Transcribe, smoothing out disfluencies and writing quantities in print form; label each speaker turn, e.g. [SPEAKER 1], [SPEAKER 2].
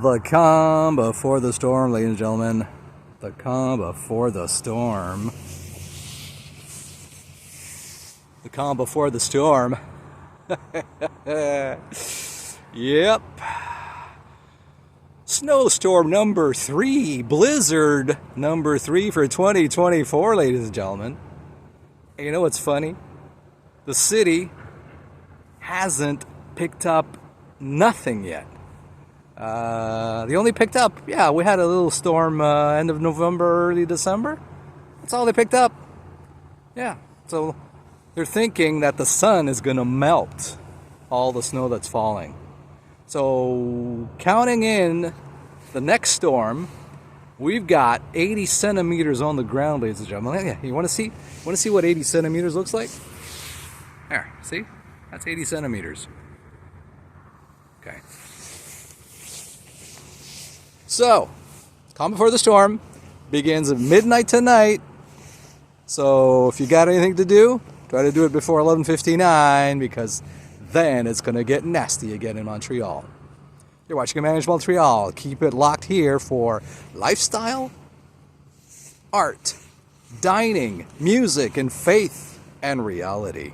[SPEAKER 1] The calm before the storm, ladies and gentlemen. The calm before the storm. The calm before the storm. Yep. Snowstorm number 3, blizzard number 3 for 2024, ladies and gentlemen. And you know what's funny? The city hasn't picked up nothing yet. They only picked up, we had a little storm end of November, early December. That's all they picked up. Yeah, so they're thinking that the sun is going to melt all the snow that's falling. So counting in the next storm, we've got 80 centimeters on the ground, ladies and gentlemen. Yeah, you want to see what 80 centimeters looks like? There, see? That's 80 centimeters. Okay. So, calm before the storm begins at midnight tonight. So, if you got anything to do, try to do it before 11:59 because then it's going to get nasty again in Montreal. You're watching EMMANUELS Montreal. Keep it locked here for lifestyle, art, dining, music, and faith and reality.